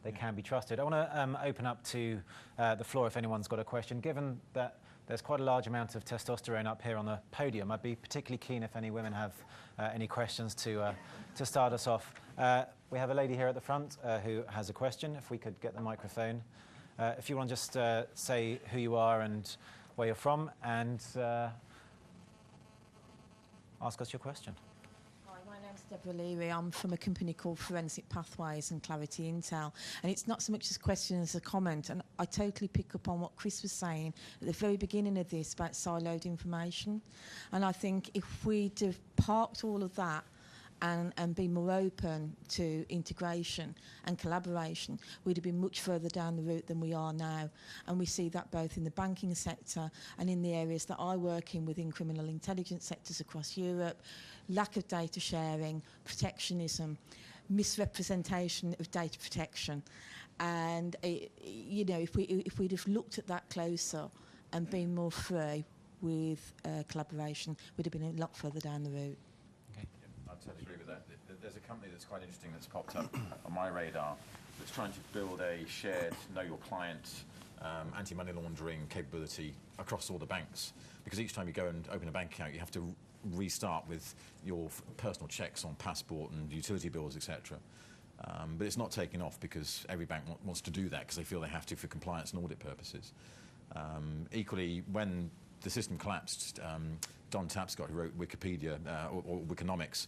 they can be trusted. I want to open up to the floor if anyone's got a question. Given that there's quite a large amount of testosterone up here on the podium, I'd be particularly keen if any women have any questions to start us off. We have a lady here at the front who has a question. If we could get the microphone. If you want to just say who you are and where you're from and ask us your question. Hi, my name's Deborah Leary. I'm from a company called Forensic Pathways and Clarity Intel. And it's not so much as a question as a comment. And I totally pick up on what Chris was saying at the very beginning of this about siloed information. And I think if we'd have parked all of that and be more open to integration and collaboration, we'd have been much further down the route than we are now. And we see that both in the banking sector and in the areas that I work in within criminal intelligence sectors across Europe, lack of data sharing, protectionism, misrepresentation of data protection. And, if we'd have looked at that closer and been more free with collaboration, we'd have been a lot further down the route. I totally agree with that. There's a company that's quite interesting that's popped up on my radar that's trying to build a shared know your client anti-money laundering capability across all the banks. Because each time you go and open a bank account, you have to restart with your personal checks on passport and utility bills, etc. But it's not taking off because every bank wants to do that because they feel they have to for compliance and audit purposes. Equally, when the system collapsed, Don Tapscott, who wrote Wikipedia or Wikinomics,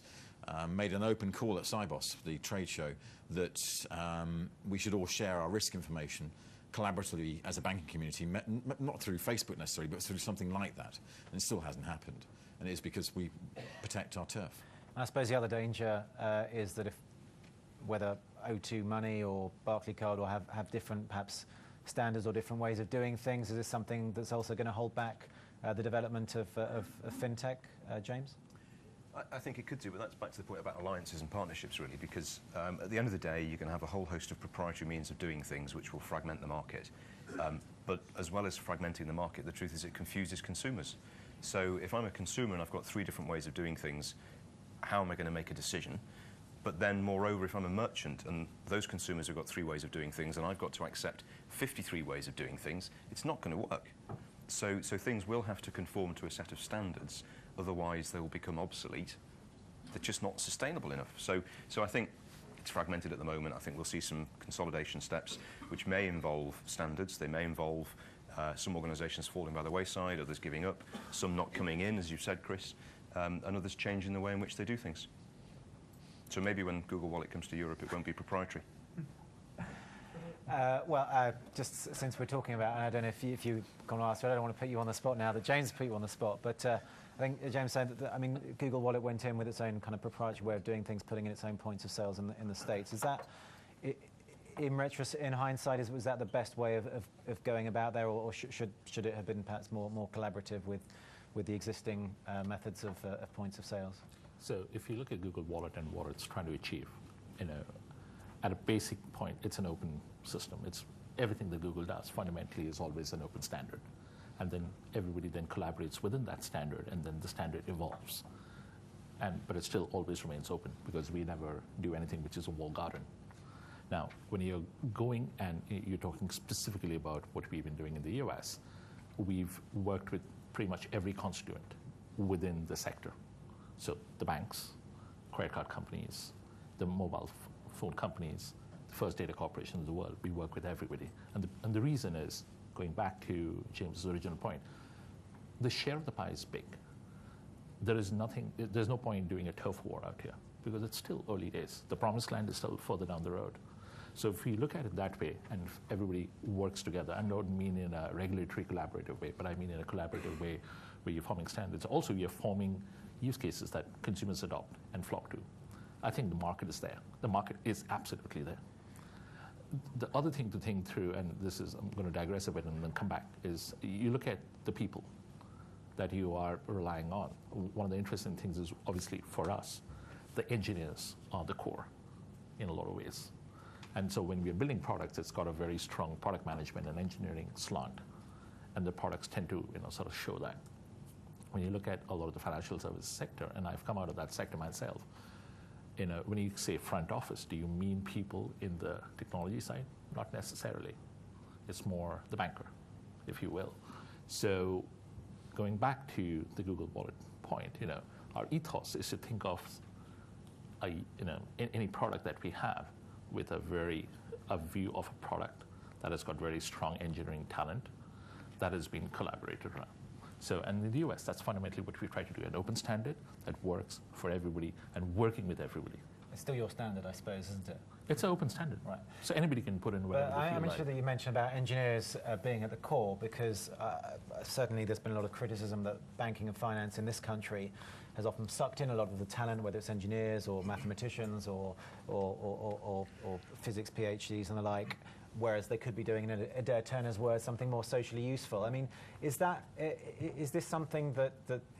made an open call at Cybos, the trade show, that we should all share our risk information collaboratively as a banking community, not through Facebook necessarily, but through something like that. And it still hasn't happened. And it is because we protect our turf. I suppose the other danger is that if whether O2 Money or Barclaycard will have different, perhaps, standards or different ways of doing things, is this something that's also going to hold back the development of fintech, James? I think it could do, but that's back to the point about alliances and partnerships, really, because at the end of the day, you're going to have a whole host of proprietary means of doing things which will fragment the market. But as well as fragmenting the market, the truth is it confuses consumers. So if I'm a consumer and I've got 3 different ways of doing things, how am I going to make a decision? But then, moreover, if I'm a merchant and those consumers have got 3 ways of doing things and I've got to accept 53 ways of doing things, it's not going to work. So things will have to conform to a set of standards, otherwise they will become obsolete. They're just not sustainable enough. So I think it's fragmented at the moment. I think we'll see some consolidation steps which may involve standards. They may involve some organisations falling by the wayside, others giving up, some not coming in, as you've said, Chris, and others changing the way in which they do things. So maybe when Google Wallet comes to Europe, it won't be proprietary. Just since we're talking about, and I don't know if you're going to ask, I don't want to put you on the spot now that James put you on the spot, but I think James said that, Google Wallet went in with its own kind of proprietary way of doing things, putting in its own points of sales in the States. Is that, in hindsight, was that the best way of going about there, or should it have been perhaps more collaborative with the existing methods of points of sales? So if you look at Google Wallet and what it's trying to achieve, at a basic point, it's an open system. It's everything that Google does fundamentally is always an open standard. And then everybody then collaborates within that standard, and then the standard evolves. But it still always remains open because we never do anything which is a walled garden. Now, when you're going and you're talking specifically about what we've been doing in the US, we've worked with pretty much every constituent within the sector. So the banks, credit card companies, the mobile phone companies, the first data corporations in the world, we work with everybody. And the reason is, going back to James's original point, the share of the pie is big. There's no point in doing a turf war out here because it's still early days. The promised land is still further down the road. So if we look at it that way and if everybody works together, I don't mean in a regulatory collaborative way, but I mean in a collaborative way where you're forming standards. Also, you're forming use cases that consumers adopt and flock to. I think the market is there. The market is absolutely there. The other thing to think through, and this is, I'm going to digress a bit and then come back, is you look at the people that you are relying on. One of the interesting things is, obviously, for us, the engineers are the core in a lot of ways. And so when we're building products, it's got a very strong product management and engineering slant. And the products tend to sort of show that. When you look at a lot of the financial services sector, and I've come out of that sector myself, when you say front office, do you mean people in the technology side? Not necessarily. It's more the banker, if you will. So going back to the Google Wallet point, our ethos is to think of any product that we have with a view of a product that has got very strong engineering talent that has been collaborated around. So, and in the US, that's fundamentally what we try to do, an open standard that works for everybody and working with everybody. It's still your standard, I suppose, isn't it? It's an open standard. Right. So anybody can put in whatever they feel I'm like. interested that you mentioned about engineers being at the core, because certainly there's been a lot of criticism that banking and finance in this country has often sucked in a lot of the talent, whether it's engineers or mathematicians or physics PhDs and the like, whereas they could be doing, in Adair Turner's words, something more socially useful. I mean, is this something that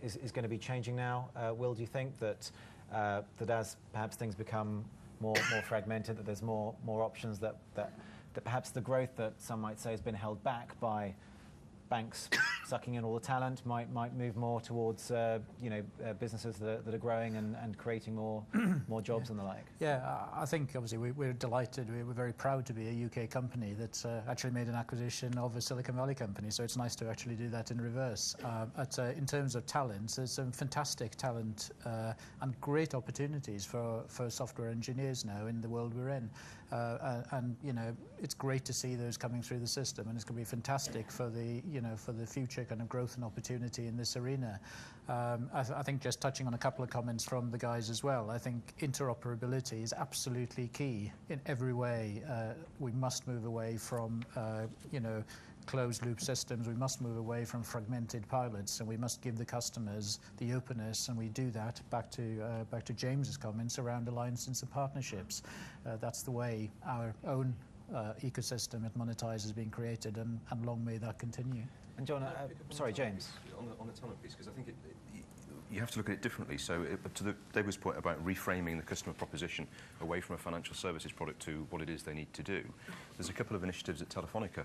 is going to be changing now? Will, do you think that as perhaps things become more fragmented, that there's more options, that perhaps the growth that some might say has been held back by banks sucking in all the talent might move more towards businesses that are growing and creating more jobs and the like? Yeah, I think obviously we're delighted. We're very proud to be a UK company that's actually made an acquisition of a Silicon Valley company. So it's nice to actually do that in reverse. In terms of talent, there's some fantastic talent and great opportunities for software engineers now in the world we're in. And it's great to see those coming through the system, and it's going to be fantastic for the future kind of growth and opportunity in this arena. I think just touching on a couple of comments from the guys as well, I think interoperability is absolutely key in every way. We must move away from closed loop systems. We must move away from fragmented pilots, and we must give the customers the openness, and we do that back to James's comments around alliances and partnerships. That's the way our own ecosystem at Monitise has been created, and long may that continue. And John, sorry, James. On the talent piece, because I think you have to look at it differently. So to David's point about reframing the customer proposition away from a financial services product to what it is they need to do, there's a couple of initiatives at Telefonica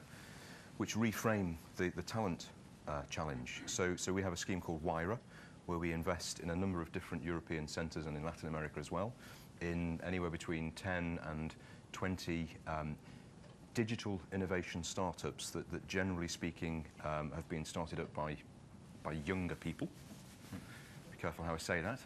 which reframe the talent challenge. So we have a scheme called WIRA, where we invest in a number of different European centres and in Latin America as well, in anywhere between 10 and 20 digital innovation startups that generally speaking have been started up by younger people. Be careful how I say that.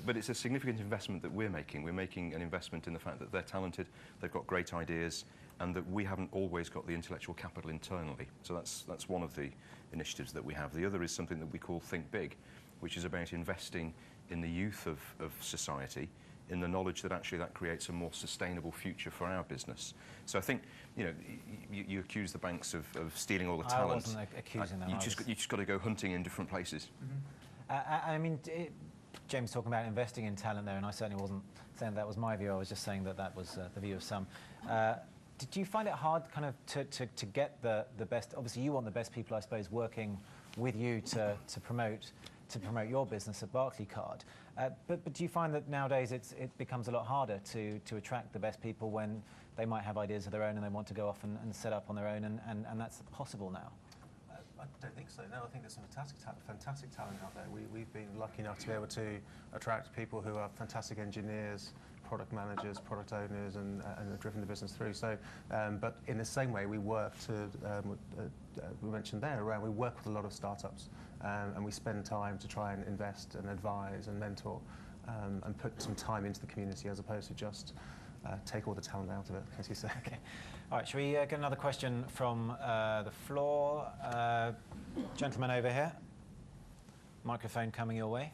But it's a significant investment that we're making. We're making an investment in the fact that they're talented, they've got great ideas, and that we haven't always got the intellectual capital internally. So that's one of the initiatives that we have. The other is something that we call Think Big, which is about investing in the youth of society, in the knowledge that actually that creates a more sustainable future for our business. So I think, you accuse the banks of stealing all the talent. I wasn't accusing them. You just got to go hunting in different places. Mm-hmm. I mean, James talking about investing in talent there, and I certainly wasn't saying that was my view. I was just saying that was the view of some. Did you find it hard kind of to get the best? Obviously, you want the best people, I suppose, working with you to promote your business at Barclaycard. But do you find that nowadays it becomes a lot harder to attract the best people when they might have ideas of their own and they want to go off and set up on their own, and that's possible now? I don't think so. No, I think there's some fantastic talent out there. We've been lucky enough to be able to attract people who are fantastic engineers, product managers, product owners, and have driven the business through. So, but in the same way, we work we mentioned there, around we work with a lot of startups, and we spend time to try and invest and advise and mentor, and put some time into the community as opposed to just take all the talent out of it, as you say. Okay. All right, shall we get another question from the floor? Gentleman over here. Microphone coming your way.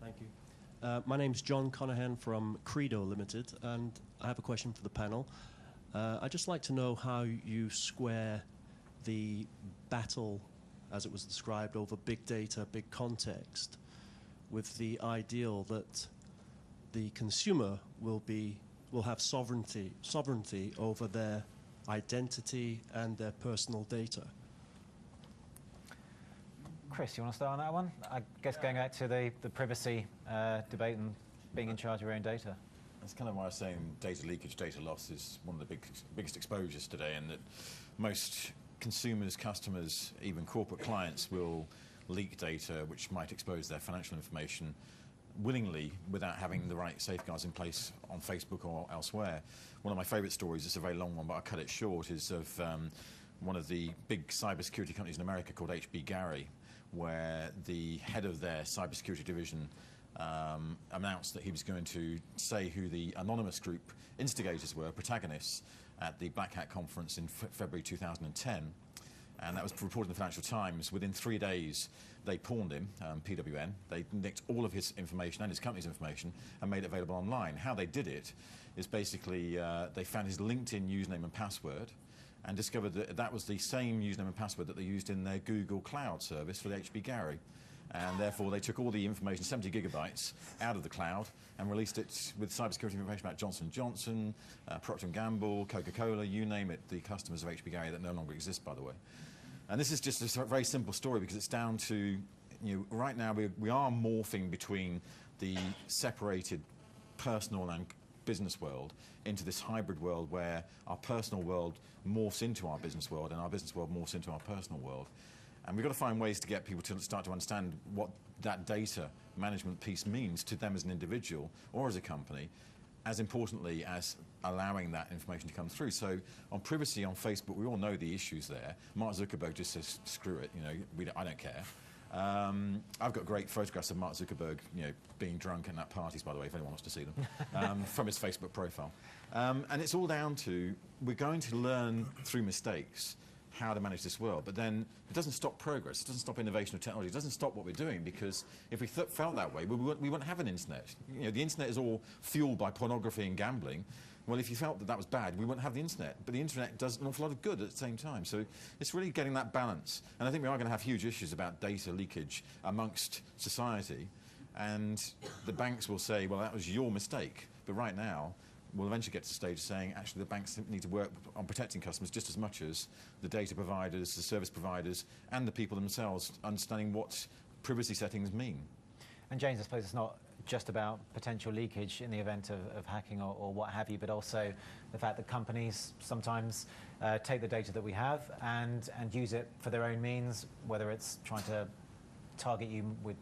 Thank you. My name's John Conahan from Credo Limited, and I have a question for the panel. I'd just like to know how you square the battle, as it was described, over big data, big context, with the ideal that the consumer will have sovereignty over their identity and their personal data. Chris, you want to start on that one? I guess going back to the privacy debate and being in charge of your own data. That's kind of why I was saying data leakage, data loss is one of the biggest exposures today, and that most consumers, customers, even corporate clients will leak data which might expose their financial information willingly without having the right safeguards in place on Facebook or elsewhere. One of my favourite stories, it's a very long one, but I'll cut it short, is of one of the big cybersecurity companies in America called HB Gary, where the head of their cybersecurity division announced that he was going to say who the anonymous group instigators were, protagonists, at the Black Hat conference in February 2010. And that was reported in the Financial Times. Within 3 days, they pawned him, PWN. They nicked all of his information and his company's information and made it available online. How they did it is basically they found his LinkedIn username and password and discovered that that was the same username and password that they used in their Google Cloud service for the HB Gary. And therefore, they took all the information, 70 gigabytes, out of the cloud and released it with cybersecurity information about Johnson & Johnson, Procter & Gamble, Coca-Cola, you name it, the customers of HB Gary that no longer exist, by the way. And this is just a very simple story because it's down to, right now we are morphing between the separated personal and business world into this hybrid world where our personal world morphs into our business world and our business world morphs into our personal world. And we've got to find ways to get people to start to understand what that data management piece means to them as an individual or as a company, as importantly as allowing that information to come through. So on privacy on Facebook, we all know the issues there. Mark Zuckerberg just says, screw it, I don't care. I've got great photographs of Mark Zuckerberg, being drunk and at parties, by the way, if anyone wants to see them, from his Facebook profile. And it's all down to, we're going to learn through mistakes how to manage this world, but then it doesn't stop progress, it doesn't stop innovation of technology, it doesn't stop what we're doing, because if we felt that way, we wouldn't have an internet. The internet is all fueled by pornography and gambling. Well, if you felt that that was bad, we wouldn't have the internet. But the internet does an awful lot of good at the same time. So it's really getting that balance. And I think we are going to have huge issues about data leakage amongst society. And the banks will say, well, that was your mistake. But right now, we'll eventually get to the stage of saying, actually, the banks need to work on protecting customers just as much as the data providers, the service providers, and the people themselves understanding what privacy settings mean. And James, I suppose it's not just about potential leakage in the event of hacking or what have you, but also the fact that companies sometimes take the data that we have and use it for their own means, whether it's trying to target you with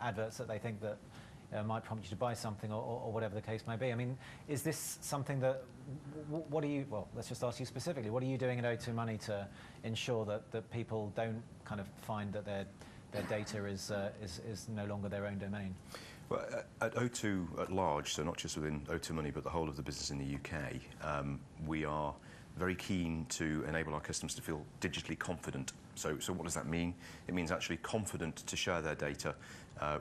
adverts that they think that might prompt you to buy something or whatever the case may be. I mean, is this something that, what are you, well, let's just ask you specifically, what are you doing at O2 Money to ensure that people don't kind of find that their data is no longer their own domain? Well, at O2 at large, so not just within O2 Money, but the whole of the business in the UK, we are very keen to enable our customers to feel digitally confident. So what does that mean? It means actually confident to share their data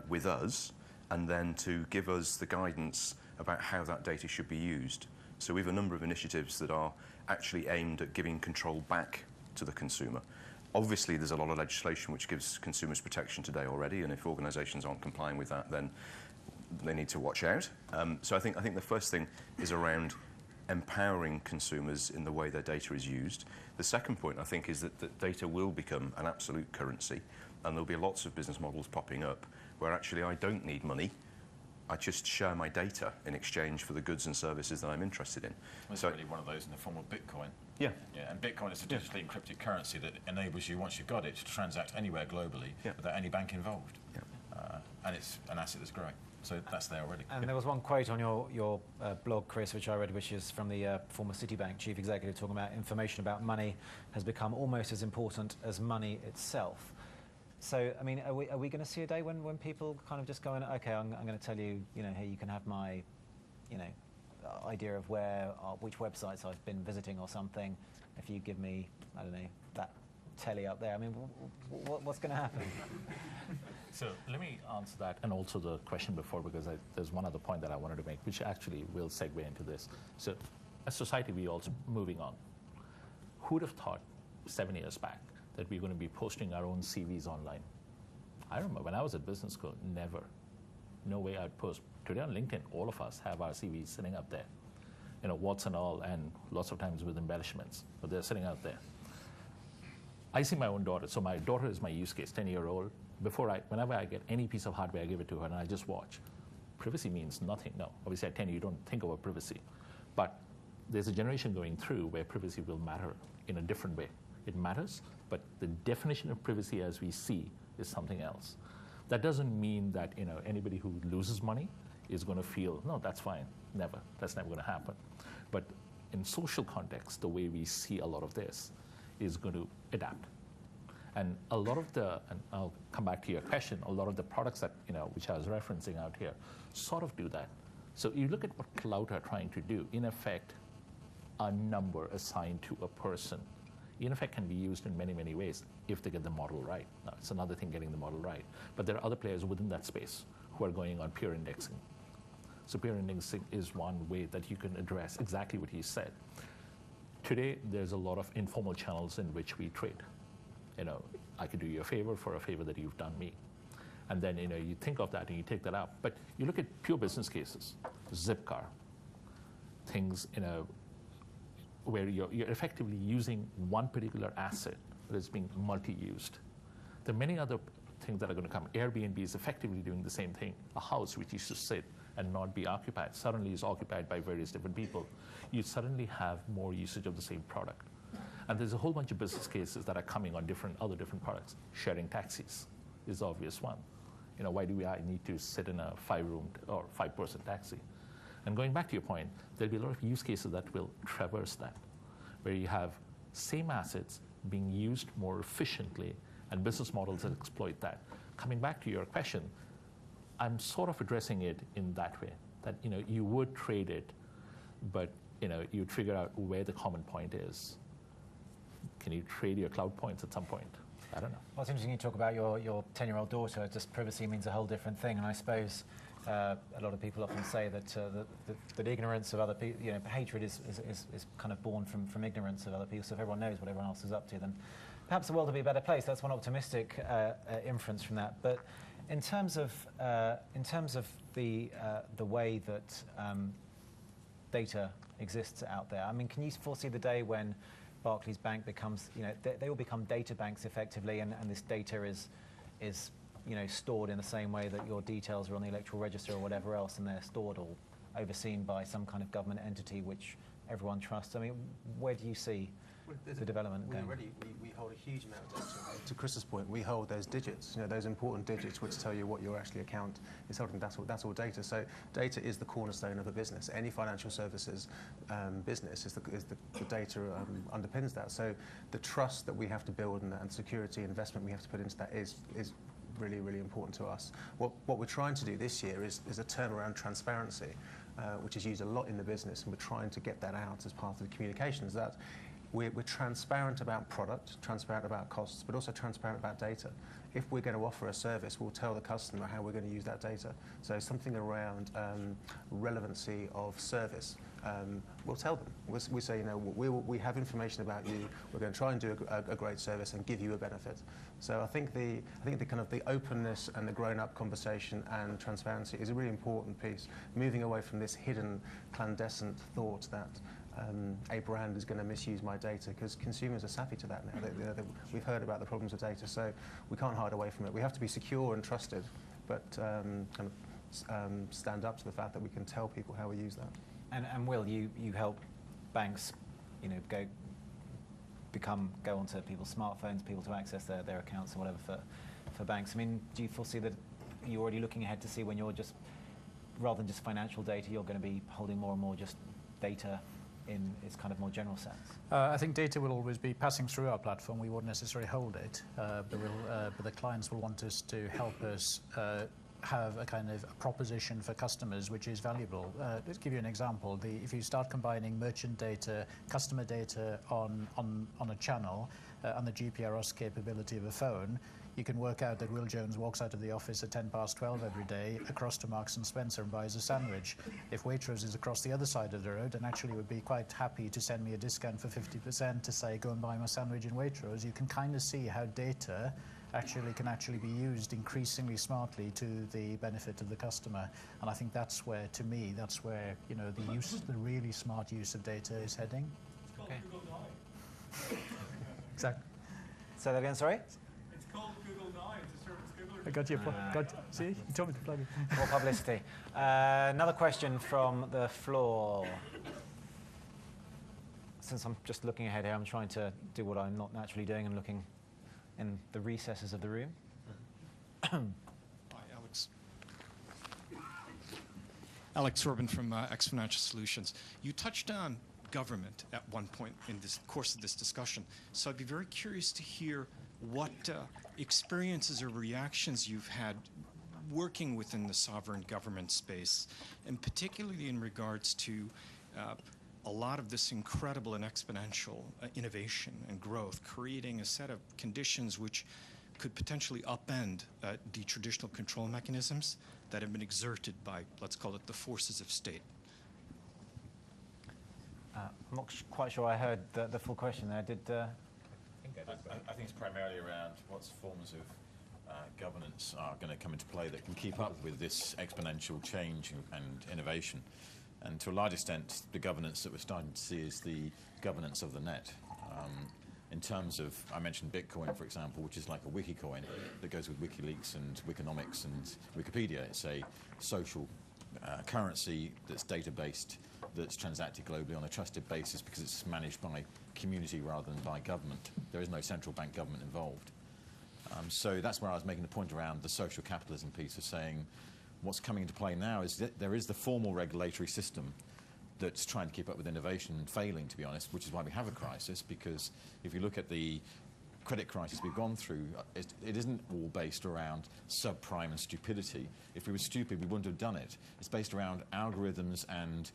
with us, and then to give us the guidance about how that data should be used. So we have a number of initiatives that are actually aimed at giving control back to the consumer. Obviously, there's a lot of legislation which gives consumers protection today already, and if organisations aren't complying with that, then they need to watch out. So I think the first thing is around empowering consumers in the way their data is used. The second point, I think, is that data will become an absolute currency, and there'll be lots of business models popping up where actually I don't need money, I just share my data in exchange for the goods and services that I'm interested in. Well, it's really one of those in the form of Bitcoin. Yeah. And Bitcoin is a digitally encrypted currency that enables you, once you've got it, to transact anywhere globally without any bank involved. Yeah. And it's an asset that's growing. So that's there already. And there was one quote on your blog, Chris, which I read, which is from the former Citibank chief executive, talking about information about money has become almost as important as money itself. So, I mean, are we going to see a day when people kind of just go in, okay, I'm going to tell you, here you can have my, idea of which websites I've been visiting or something, if you give me, I don't know, that telly up there. I mean, what's going to happen? So let me answer that, and also the question before, because there's one other point that I wanted to make, which actually will segue into this. So as society, we're also moving on. Who'd have thought 7 years back that we're going to be posting our own CVs online? I remember when I was at business school, never. No way I'd post. Today on LinkedIn, all of us have our CVs sitting up there. Warts and all, and lots of times with embellishments, but they're sitting out there. I see my own daughter. So my daughter is my use case, 10-year-old. Whenever I get any piece of hardware, I give it to her and I just watch. Privacy means nothing. No, obviously at 10, you don't think about privacy. But there's a generation going through where privacy will matter in a different way. It matters, but the definition of privacy as we see is something else. That doesn't mean that anybody who loses money is going to feel, no, that's fine, never. That's never going to happen. But in social context, the way we see a lot of this is going to adapt. And a lot of and I'll come back to your question, a lot of the products that, which I was referencing out here, sort of do that. So you look at what cloud are trying to do. In effect, a number assigned to a person, in effect, can be used in many, many ways if they get the model right. Now, it's another thing getting the model right. But there are other players within that space who are going on peer indexing. So peer indexing is one way that you can address exactly what he said. Today, there's a lot of informal channels in which we trade. I could do you a favor for a favor that you've done me. And then, you think of that and you take that up. But you look at pure business cases, Zipcar, things, where you're effectively using one particular asset that is being multi-used. There are many other things that are going to come. Airbnb is effectively doing the same thing. A house which used to sit and not be occupied suddenly is occupied by various different people. You suddenly have more usage of the same product. And there's a whole bunch of business cases that are coming on other different products. Sharing taxis is the obvious one. Why do I need to sit in a 5-room or 5-person taxi? And going back to your point, there'll be a lot of use cases that will traverse that, where you have same assets being used more efficiently and business models that exploit that. Coming back to your question, I'm sort of addressing it in that way, that you would trade it, but you'd figure out where the common point is. Can you trade your cloud points at some point? I don't know. Well, it's interesting you talk about your 10-year-old daughter. Just privacy means a whole different thing, and I suppose a lot of people often say that ignorance of other people, hatred is kind of born from ignorance of other people. So if everyone knows what everyone else is up to, then perhaps the world will be a better place. That's one optimistic inference from that. But in terms of the way that data exists out there, I mean, can you foresee the day when Barclays Bank becomes, they all become data banks effectively, and this data is stored in the same way that your details are on the electoral register or whatever else, and they're stored or overseen by some kind of government entity which everyone trusts? I mean, where do you see the development going? We hold a huge amount of data. To Chris's point, we hold those digits, those important digits which tell you what your actually account is holding. That's all data. So data is the cornerstone of a business. Any financial services business is the data underpins that. So the trust that we have to build and security investment we have to put into that is really, really important to us. What we're trying to do this year is a turnaround transparency, which is used a lot in the business, and we're trying to get that out as part of the communications, that we're transparent about product, transparent about costs, but also transparent about data. If we're going to offer a service, we'll tell the customer how we're going to use that data. So something around relevancy of service, we'll tell them. We say, we have information about you. We're going to try and do a great service and give you a benefit. So I think the kind of the openness and the grown-up conversation and transparency is a really important piece. Moving away from this hidden, clandestine thought that a brand is going to misuse my data, because consumers are savvy to that now. We've heard about the problems with data, so we can't hide away from it. We have to be secure and trusted, but stand up to the fact that we can tell people how we use that. And Will, you help banks, go onto people's smartphones, people to access their accounts or whatever for banks. I mean, do you foresee that you're already looking ahead to see when you're just, rather than just financial data, you're going to be holding more and more just data in its kind of more general sense? I think data will always be passing through our platform. We won't necessarily hold it, but the clients will want us to help us have a kind of a proposition for customers which is valuable. Let's give you an example. If you start combining merchant data, customer data on a channel, and the GPRS capability of a phone, you can work out that Will Jones walks out of the office at 12:10 every day across to Marks & Spencer and buys a sandwich. If Waitrose is across the other side of the road and actually would be quite happy to send me a discount for 50% to say, go and buy my sandwich in Waitrose, you can kind of see how data can be used increasingly smartly to the benefit of the customer. And I think that's where, to me, the really smart use of data is heading. It's called Google Now. Exactly. Say that again, sorry? It's called Google Now. It's a service Google. I got you. See, you told me to plug it. More publicity. Another question from the floor. Since I'm just looking ahead here, I'm trying to do what I'm not naturally doing and looking in the recesses of the room. Hi, Alex. Alex Orban from X Financial Solutions. You touched on government at one point in this course of this discussion, so I'd be very curious to hear what experiences or reactions you've had working within the sovereign government space, and particularly in regards to a lot of this incredible and exponential innovation and growth, creating a set of conditions which could potentially upend the traditional control mechanisms that have been exerted by, let's call it, the forces of state. I'm not quite sure I heard the full question there. I think it's primarily around what forms of governance are going to come into play that can keep up with this exponential change and innovation. And to a large extent, the governance that we're starting to see is the governance of the net. In terms of, I mentioned Bitcoin, for example, which is like a wiki coin that goes with WikiLeaks and Wikinomics and Wikipedia. It's a social currency that's data-based, that's transacted globally on a trusted basis because it's managed by community rather than by government. There is no central bank government involved. So that's where I was making the point around the social capitalism piece of saying what's coming into play now is that there is the formal regulatory system that's trying to keep up with innovation and failing, to be honest, which is why we have a crisis, because if you look at the credit crisis we've gone through, it isn't all based around subprime and stupidity. If we were stupid, we wouldn't have done it. It's based around algorithms and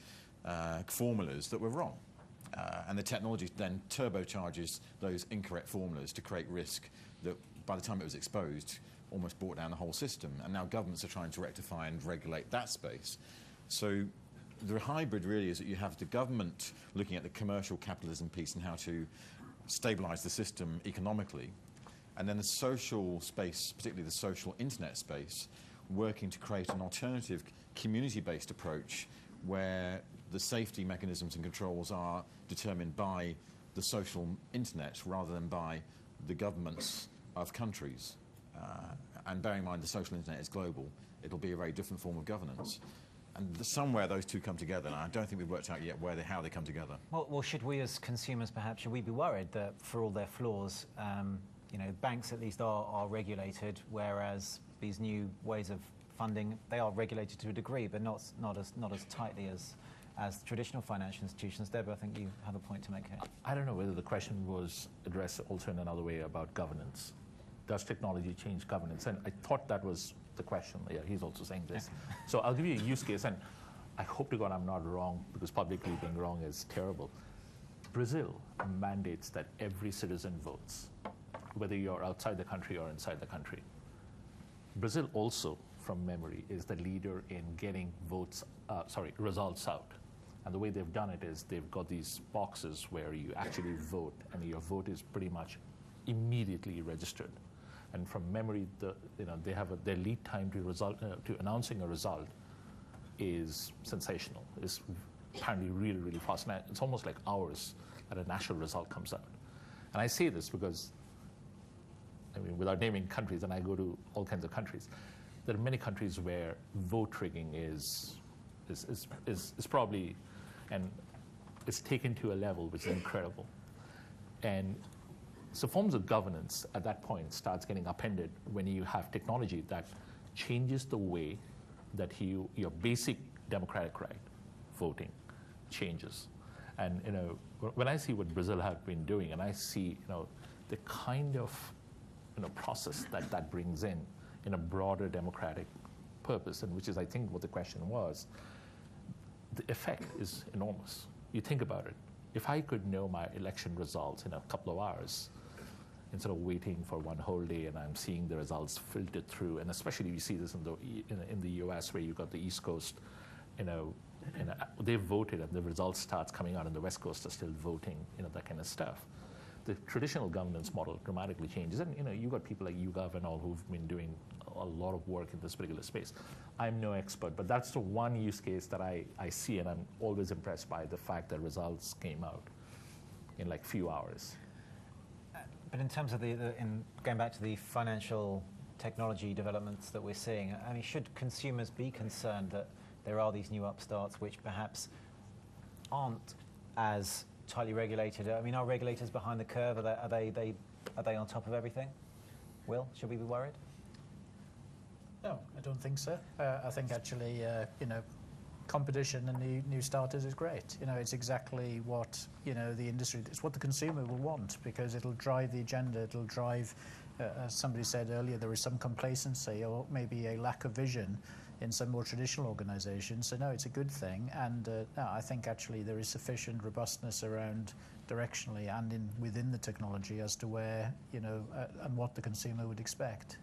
formulas that were wrong. And the technology then turbocharges those incorrect formulas to create risk that, by the time it was exposed, almost brought down the whole system. And now governments are trying to rectify and regulate that space. So the hybrid really is that you have the government looking at the commercial capitalism piece and how to stabilize the system economically, and then the social space, particularly the social internet space, working to create an alternative community-based approach where the safety mechanisms and controls are determined by the social internet rather than by the governments of countries. And bearing in mind the social internet is global, it'll be a very different form of governance. And somewhere those two come together, and I don't think we've worked out yet how they come together. Well, should we as consumers perhaps, should we be worried that for all their flaws, banks at least are regulated, whereas these new ways of funding, they are regulated to a degree, but not as tightly as traditional financial institutions. Deborah, I think you have a point to make here. I don't know whether the question was addressed also in another way about governance. Does technology change governance? And I thought that was the question. Yeah, he's also saying this. Okay. So I'll give you a use case, and I hope to God I'm not wrong, because publicly being wrong is terrible. Brazil mandates that every citizen votes, whether you're outside the country or inside the country. Brazil also, from memory, is the leader in getting results out. And the way they've done it is they've got these boxes where you actually vote, and your vote is pretty much immediately registered. And from memory, they have their lead time to announcing a result is sensational. It's apparently really, really fast. And it's almost like hours that a national result comes out. And I say this because, without naming countries, and I go to all kinds of countries, there are many countries where vote rigging is probably, and it's taken to a level which is incredible. And so forms of governance at that point starts getting upended when you have technology that changes the way that your basic democratic right, voting, changes. And when I see what Brazil have been doing, and I see the kind of process that brings in a broader democratic purpose, and which is I think what the question was, the effect is enormous. You think about it. If I could know my election results in a couple of hours, instead of waiting for one whole day and I'm seeing the results filtered through, and especially you see this in the US where you've got the East Coast, they've voted and the results starts coming out, and the West Coast are still voting, that kind of stuff. The traditional governance model dramatically changes, and you've got people like YouGov and all who've been doing a lot of work in this particular space. I'm no expert, but that's the one use case that I see, and I'm always impressed by the fact that results came out in like few hours. But in terms of in going back to the financial technology developments that we're seeing, should consumers be concerned that there are these new upstarts which perhaps aren't as tightly regulated? Are regulators behind the curve? Are they on top of everything? Will, should we be worried? No, I don't think so. I think actually, competition and new starters is great. It's exactly what, the industry, it's what the consumer will want, because it'll drive the agenda, it'll drive, as somebody said earlier, there is some complacency or maybe a lack of vision in some more traditional organisations. So no, it's a good thing, and no, I think actually there is sufficient robustness around directionally and within the technology as to where, and what the consumer would expect.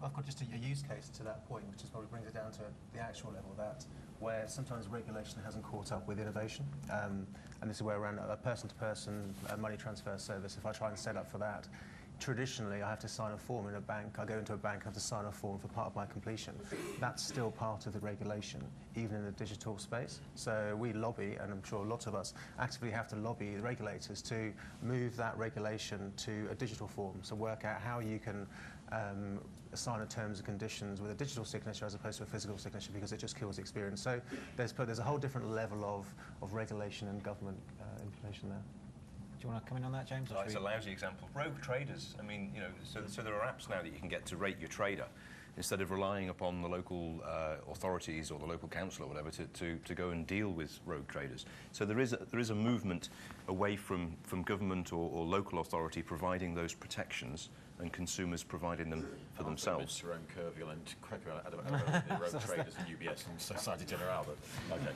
I've got just a use case to that point, which is probably brings it down to the actual level, that where sometimes regulation hasn't caught up with innovation. And this is where around a person-to-person money transfer service, if I try and set up for that, traditionally I have to sign a form in a bank. I go into a bank, I have to sign a form for part of my completion. That's still part of the regulation, even in the digital space. So we lobby, and I'm sure lots of us actively have to lobby the regulators to move that regulation to a digital form. So work out how you can assign a terms and conditions with a digital signature as opposed to a physical signature, because it just kills the experience. So there's a whole different level of regulation and government implementation there. Do you want to come in on that, James? It's a lousy example. Rogue traders. I mean, so there are apps now that you can get to rate your trader instead of relying upon the local authorities or the local council or whatever to go and deal with rogue traders. So there is a movement away from government or local authority providing those protections and consumers providing them for themselves. Jerome Kerviel and the rogue traders and UBS and Societe Generale, but okay.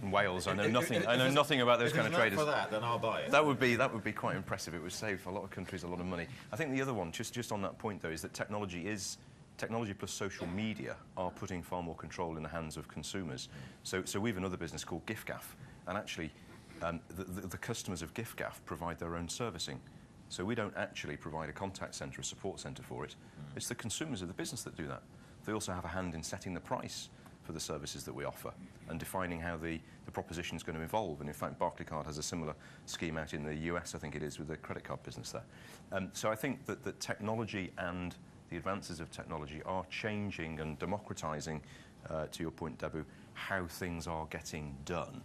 In Wales, I know nothing. I know nothing about those kind of traders. For that, then I'll buy it. That would be quite impressive. It would save a lot of countries a lot of money. I think the other one, just on that point though, is that technology plus social media are putting far more control in the hands of consumers. So we have another business called GiftGaff, and actually the customers of GiftGaff provide their own servicing. So we don't actually provide a contact centre, a support centre for it. It's the consumers of the business that do that. They also have a hand in setting the price for the services that we offer and defining how the proposition is going to evolve. And in fact, Barclaycard has a similar scheme out in the US, I think it is, with the credit card business there. So I think that technology and the advances of technology are changing and democratising, to your point, Debu, how things are getting done.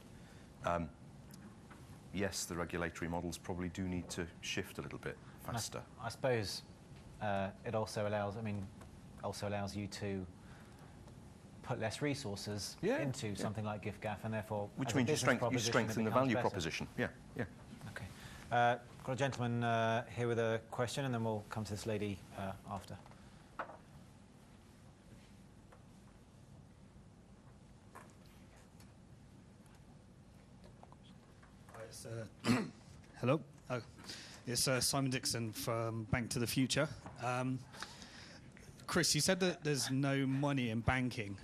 Yes, the regulatory models probably do need to shift a little bit faster. I suppose it also allows you to put less resources into something like GiftGaff, and therefore, which means you strengthen the value proposition. Yeah. Okay. Got a gentleman here with a question, and then we'll come to this lady after. Hello. It's Simon Dixon from Bank to the Future. Chris, you said that there's no money in banking.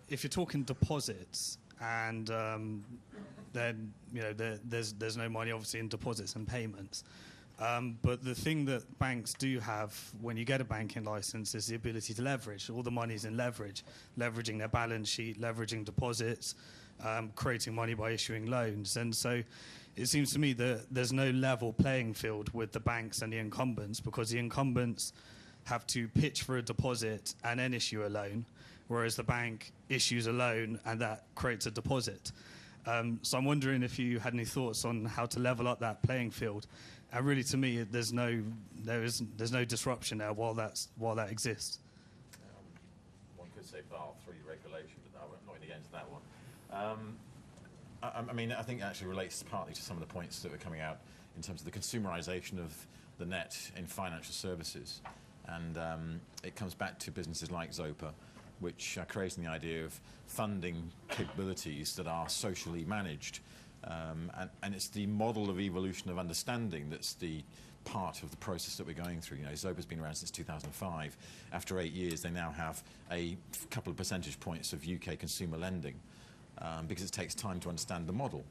If you're talking deposits, and then there's no money obviously in deposits and payments. But the thing that banks do have when you get a banking license is the ability to leverage. All the money's in leverage, leveraging their balance sheet, leveraging deposits, creating money by issuing loans. And so it seems to me that there's no level playing field with the banks and the incumbents, because the incumbents have to pitch for a deposit and then issue a loan, whereas the bank issues a loan and that creates a deposit. So I'm wondering if you had any thoughts on how to level up that playing field. And really, to me, there's no disruption there while that exists. One could say Basel III regulation, but I'm not going to get into that one. I mean, I think it actually relates partly to some of the points that were coming out in terms of the consumerization of the net in financial services. And it comes back to businesses like Zopa, which are creating the idea of funding capabilities that are socially managed. And it's the model of evolution of understanding that's the part of the process that we're going through. Zopa's been around since 2005. After 8 years, they now have a couple of percentage points of UK consumer lending, because it takes time to understand the model.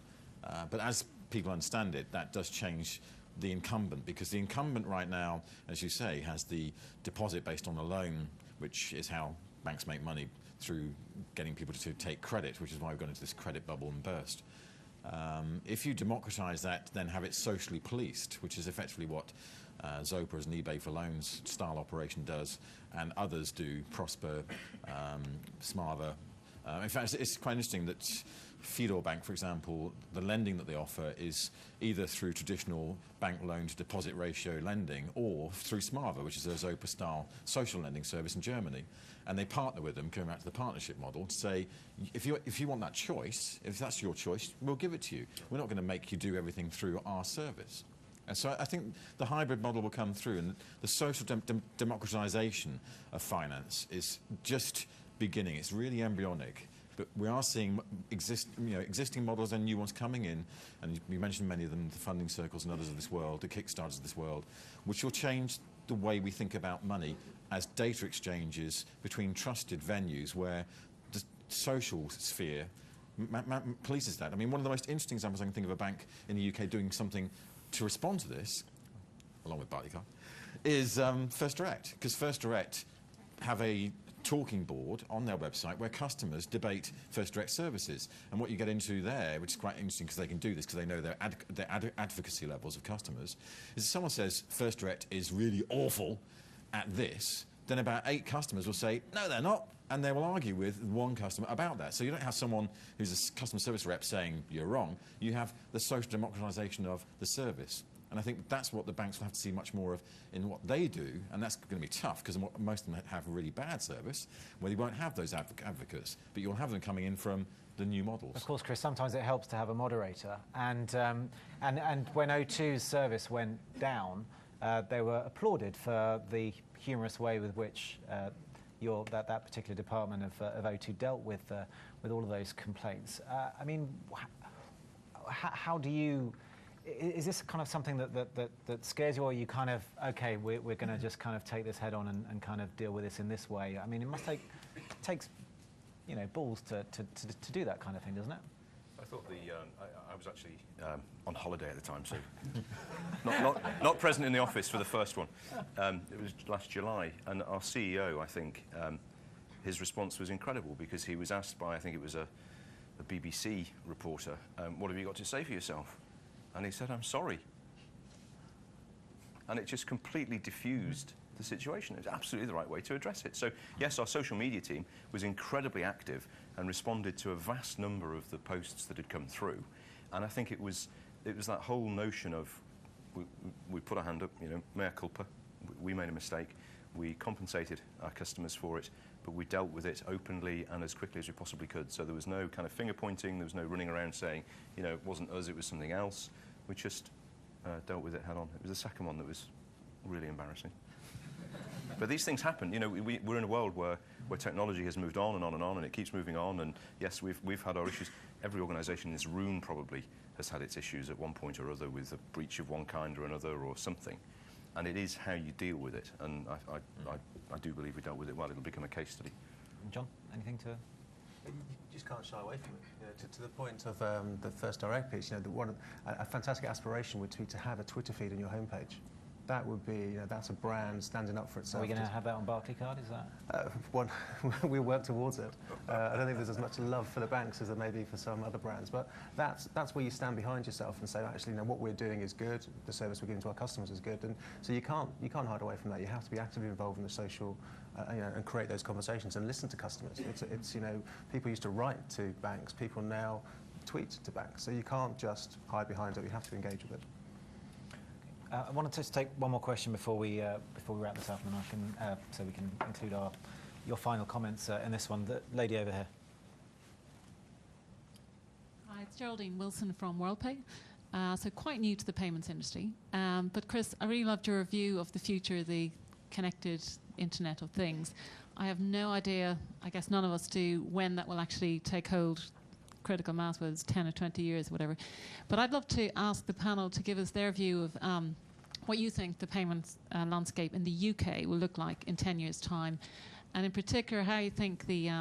But as people understand it, that does change the incumbent, because the incumbent right now, as you say, has the deposit based on a loan, which is how banks make money, through getting people to take credit, which is why we've gone into this credit bubble and burst. If you democratise that, then have it socially policed, which is effectively what Zopa as an eBay for loans style operation does, and others do, Prosper, Smava, In fact, it's quite interesting that Fidor Bank, for example, the lending that they offer is either through traditional bank loan to deposit ratio lending or through Smava, which is a Zopa-style social lending service in Germany. And they partner with them, going back to the partnership model, to say, if you want that choice, if that's your choice, we'll give it to you. We're not going to make you do everything through our service. And so I think the hybrid model will come through, and the social democratisation of finance is just beginning. It's really embryonic. But we are seeing existing models and new ones coming in, and you mentioned many of them, the funding circles and others of this world, the Kickstarters of this world, which will change the way we think about money as data exchanges between trusted venues where the social sphere polices that. I mean, one of the most interesting examples I can think of a bank in the UK doing something to respond to this, along with Barclaycard, is First Direct, because First Direct have a talking board on their website where customers debate First Direct services. And what you get into there, which is quite interesting because they can do this because they know their advocacy levels of customers, is if someone says First Direct is really awful at this, then about 8 customers will say, no, they're not, and they will argue with one customer about that. So you don't have someone who's a customer service rep saying you're wrong. You have the social democratisation of the service. And I think that's what the banks will have to see much more of in what they do, and that's going to be tough because most of them have a really bad service where you won't have those advocates, but you'll have them coming in from the new models. Of course, Chris, sometimes it helps to have a moderator, and when O2's service went down, they were applauded for the humorous way with which that particular department of O2 dealt with all of those complaints. I mean, how do you? Is this kind of something that scares you, or are you kind of, okay, we're going to just kind of take this head on and kind of deal with this in this way? I mean, it must takes balls to do that kind of thing, doesn't it? I thought I was actually on holiday at the time, so not present in the office for the first one. It was last July, and our CEO, I think, his response was incredible because he was asked by, I think it was a BBC reporter, what have you got to say for yourself? And he said, I'm sorry. And it just completely diffused the situation. It's absolutely the right way to address it. So, yes, our social media team was incredibly active and responded to a vast number of the posts that had come through. And I think it was that whole notion of we put our hand up, mea culpa, we made a mistake, we compensated our customers for it, but we dealt with it openly and as quickly as we possibly could. So there was no kind of finger pointing, there was no running around saying, it wasn't us, it was something else. We just dealt with it head on. It was the second one that was really embarrassing. But these things happen. We're in a world where technology has moved on and on and on, and it keeps moving on. And yes, we've had our issues. Every organisation in this room probably has had its issues at one point or other with a breach of one kind or another or something. And it is how you deal with it. And I do believe we dealt with it well. It'll become a case study. John, anything to? You just can't shy away from it. To the point of the First Direct piece, a fantastic aspiration would be to have a Twitter feed on your homepage. That would be, that's a brand standing up for itself. Are we going to have that on Barclaycard? Is that? We'll work towards it. I don't think there's as much love for the banks as there may be for some other brands, but that's where you stand behind yourself and say, actually, what we're doing is good. The service we're giving to our customers is good, and so you can't hide away from that. You have to be actively involved in the social, and create those conversations and listen to customers. It's people used to write to banks. People now tweet to banks. So you can't just hide behind it. You have to engage with it. I wanted to just take one more question before we wrap this up, and I can so we can include your final comments in this one. The lady over here. Hi, it's Geraldine Wilson from WorldPay. So quite new to the payments industry, but Chris, I really loved your view of the future, the connected Internet of Things. I have no idea, I guess none of us do, when that will actually take hold. Critical mass, whether it's 10 or 20 years, whatever. But I'd love to ask the panel to give us their view of what you think the payments landscape in the UK will look like in 10 years' time, and in particular how you think the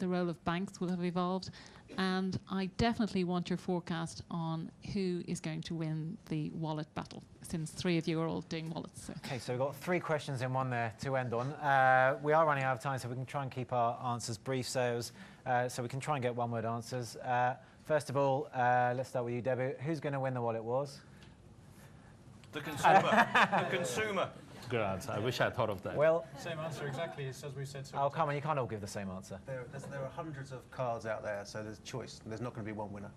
role of banks will have evolved. And I definitely want your forecast on who is going to win the wallet battle, since 3 of you are all doing wallets. So. Okay, so we've got 3 questions in one there to end on. We are running out of time, so we can try and keep our answers brief, so we can try and get one-word answers. First of all, let's start with you, Debbie. Who's going to win the wallet wars? The consumer. The consumer. Good answer. I wish I thought of that. Well, Same answer exactly as we said. So oh, come on, you can't all give the same answer. There are hundreds of cards out there, so there's choice. There's not going to be one winner.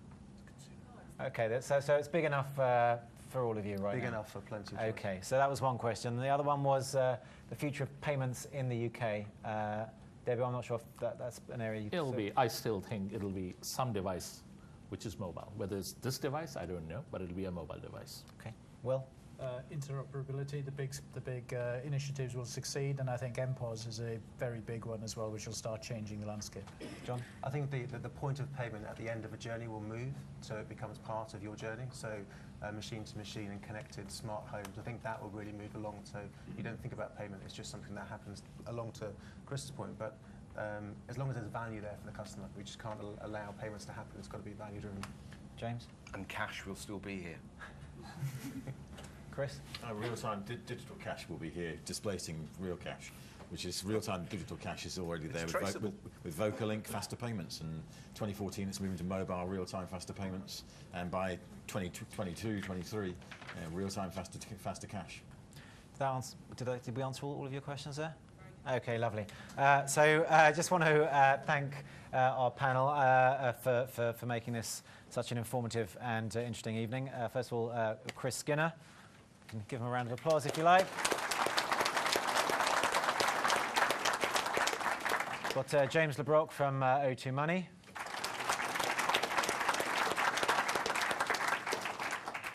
Okay, so it's big enough for all of you right Big now? enough for plenty of choice. Okay, so that was one question. The other one was the future of payments in the UK. Debbie, I'm not sure if that's an area you... I still think it'll be some device which is mobile. Whether it's this device, I don't know, but it'll be a mobile device. Okay. Will? Interoperability, the big initiatives will succeed, and I think MPOS is a very big one as well, which will start changing the landscape. John? I think the point of payment at the end of a journey will move, so it becomes part of your journey. So machine to machine and connected smart homes, I think that will really move along. So you don't think about payment, it's just something that happens along to Chris's point. But as long as there's value there for the customer, we just can't allow payments to happen. It's got to be value driven. James? And cash will still be here. Chris? Real-time digital cash will be here, displacing real cash, which is real-time digital cash is already there with Vocalink faster payments. And 2014, it's moving to mobile real-time faster payments, and by 2022, 23, real-time faster cash. Did we answer all of your questions there? Okay, lovely. So I just want to thank our panel for making this such an informative and interesting evening. First of all, Chris Skinner. You can give him a round of applause if you like. Got James LeBrock from O2 Money.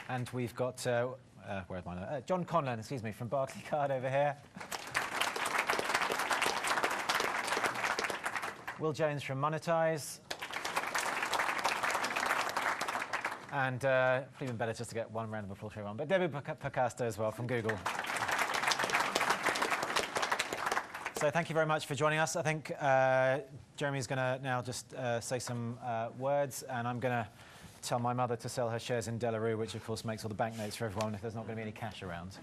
And we've got, where's mine? John Conlon, excuse me, from Barclaycard over here. Will Jones from Monitise. And even better just to get one round of applause for everyone. But Debbie Picasto as well from Google. So thank you very much for joining us. I think Jeremy's going to now just say some words, and I'm going to tell my mother to sell her shares in Delarue, which of course makes all the banknotes for everyone if there's not going to be any cash around.